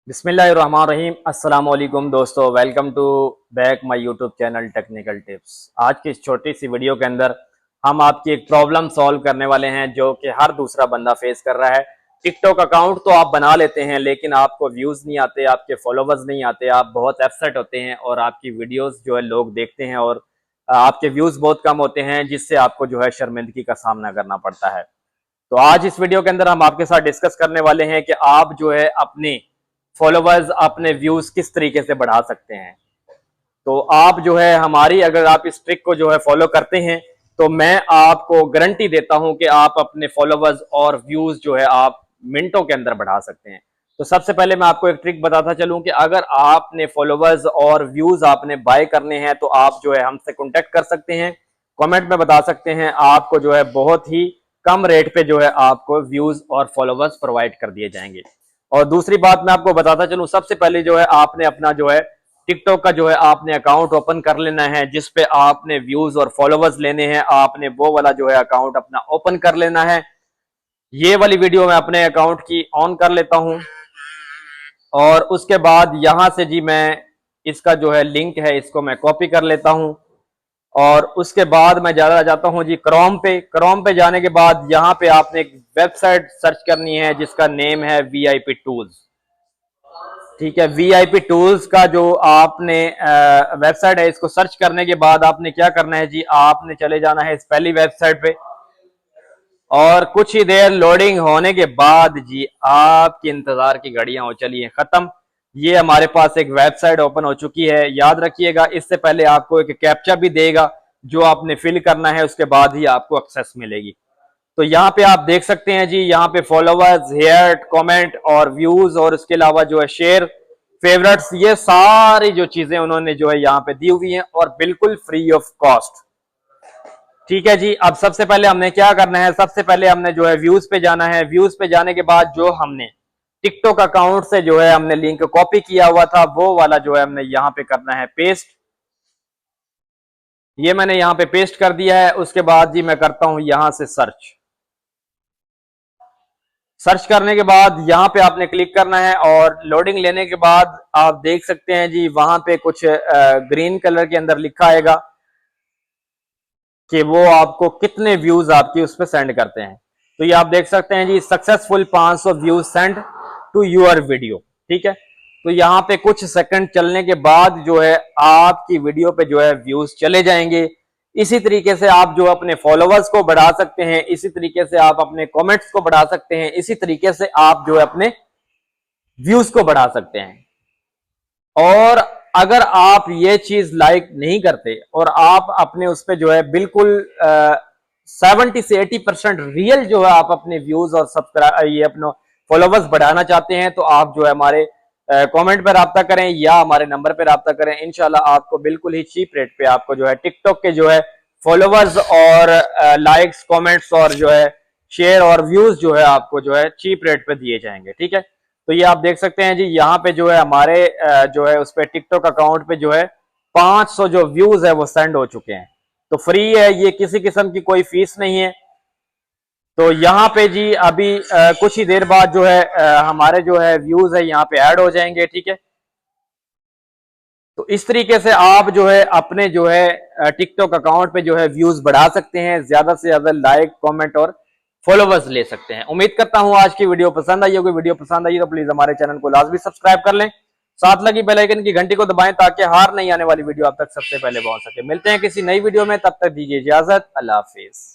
बिस्मिल्लाहिर्रहमानिर्रहीम। अस्सलाम वालेकुम दोस्तों, welcome to back my YouTube channel technical tips. आज की इस छोटी सी वीडियो के अंदर हम आपकी एक प्रॉब्लम सॉल्व करने वाले हैं जो कि हर दूसरा बंदा फेस कर रहा है। टिकटॉक अकाउंट तो आप बना लेते हैं लेकिन आपको व्यूज़ नहीं आते, आपके फॉलोवर्स नहीं आते, आप बहुत अपसेट होते हैं और आपकी वीडियोस जो है लोग देखते हैं और आपके व्यूज़ बहुत कम होते हैं, जिससे आपको जो है शर्मिंदगी का सामना करना पड़ता है। तो आज इस वीडियो के अंदर हम आपके साथ डिस्कस करने वाले हैं कि आप जो है अपने फॉलोवर्स, अपने व्यूज किस तरीके से बढ़ा सकते हैं। तो आप जो है हमारी, अगर आप इस ट्रिक को जो है फॉलो करते हैं तो मैं आपको गारंटी देता हूं कि आप अपने फॉलोवर्स और व्यूज जो है आप मिनटों के अंदर बढ़ा सकते हैं। तो सबसे पहले मैं आपको एक ट्रिक बताता चलूं कि अगर आपने फॉलोवर्स और व्यूज आपने बाय करने हैं तो आप जो है हमसे कॉन्टेक्ट कर सकते हैं, कमेंट में बता सकते हैं। आपको जो है बहुत ही कम रेट पे जो है आपको व्यूज और फॉलोवर्स प्रोवाइड कर दिए जाएंगे। और दूसरी बात मैं आपको बताता चलूं, सबसे पहले जो है आपने अपना जो है टिकटॉक का जो है आपने अकाउंट ओपन कर लेना है, जिसपे आपने व्यूज और फॉलोवर्स लेने हैं। आपने वो वाला जो है अकाउंट अपना ओपन कर लेना है। ये वाली वीडियो मैं अपने अकाउंट की ऑन कर लेता हूं और उसके बाद यहां से जी मैं इसका जो है लिंक है इसको मैं कॉपी कर लेता हूं और उसके बाद मैं जाता हूं जी क्रोम पे जाने के बाद यहां पे आपने एक वेबसाइट सर्च करनी है जिसका नेम है वीआईपी टूल्स। ठीक है, वीआईपी टूल्स का जो आपने वेबसाइट है, इसको सर्च करने के बाद आपने क्या करना है जी, आपने चले जाना है इस पहली वेबसाइट पे और कुछ ही देर लोडिंग होने के बाद जी आपकी इंतजार की घड़ियां हो चली हैं खत्म। ये हमारे पास एक वेबसाइट ओपन हो चुकी है। याद रखिएगा, इससे पहले आपको एक कैप्चा भी देगा जो आपने फिल करना है, उसके बाद ही आपको एक्सेस मिलेगी। तो यहाँ पे आप देख सकते हैं जी, यहाँ पे फॉलोवर्स, हेयर, कमेंट और व्यूज और इसके अलावा जो है शेयर, फेवरेट्स, ये सारी जो चीजें उन्होंने जो है यहाँ पे दी हुई हैं और बिल्कुल फ्री ऑफ कॉस्ट। ठीक है जी। अब सबसे पहले हमने क्या करना है, सबसे पहले हमने जो है व्यूज पे जाना है। व्यूज पे जाने के बाद जो हमने टिकटॉक अकाउंट से जो है हमने लिंक कॉपी किया हुआ था वो वाला जो है हमने यहाँ पे करना है पेस्ट। ये मैंने यहाँ पे पेस्ट कर दिया है। उसके बाद जी मैं करता हूं यहां से सर्च करने के बाद यहाँ पे आपने क्लिक करना है और लोडिंग लेने के बाद आप देख सकते हैं जी वहां पे कुछ ग्रीन कलर के अंदर लिखा आएगा कि वो आपको कितने व्यूज आपकी उस पर सेंड करते हैं। तो ये आप देख सकते हैं जी, successful 500 views send to your video. ठीक है, तो यहाँ पे कुछ सेकंड चलने के बाद जो है आपकी वीडियो पे जो है व्यूज चले जाएंगे। इसी तरीके से आप जो अपने फॉलोवर्स को बढ़ा सकते हैं, इसी तरीके से आप अपने कमेंट्स को बढ़ा सकते हैं, इसी तरीके से आप जो है अपने व्यूज को बढ़ा सकते हैं। और अगर आप ये चीज लाइक नहीं करते और आप अपने उस पर जो है बिल्कुल 70 से 80% रियल जो है आप अपने व्यूज और सब्सक्राइब, ये अपने फॉलोवर्स बढ़ाना चाहते हैं, तो आप जो है हमारे कमेंट पर राब्ता करें या हमारे नंबर पर राब्ता करें। इंशाल्लाह आपको बिल्कुल ही चीप रेट पे आपको जो है टिकटॉक के जो है फॉलोवर्स और लाइक्स, कमेंट्स और जो है शेयर और व्यूज जो है आपको जो है चीप रेट पे दिए जाएंगे। ठीक है, तो ये आप देख सकते हैं जी, यहाँ पे जो है हमारे जो है उस पे टिकटॉक अकाउंट पे जो है 500 जो व्यूज है वो सेंड हो चुके हैं। तो फ्री है, ये किसी किस्म की कोई फीस नहीं है। तो यहाँ पे जी अभी कुछ ही देर बाद जो है हमारे जो है व्यूज है यहाँ पे ऐड हो जाएंगे। ठीक है, तो इस तरीके से आप जो है अपने जो है टिकटॉक अकाउंट पे जो है व्यूज बढ़ा सकते हैं, ज्यादा से ज्यादा लाइक, कमेंट और फॉलोवर्स ले सकते हैं। उम्मीद करता हूं आज की वीडियो पसंद आई होगी। वीडियो पसंद आई तो प्लीज हमारे चैनल को लाजमी सब्सक्राइब कर लें, साथ लगी बेल आइकन की घंटी को दबाएं ताकि हर नई आने वाली वीडियो आप तक सबसे पहले पहुंच सके। मिलते हैं किसी नई वीडियो में, तब तक दीजिए इजाजत। अल्लाह हाफिज।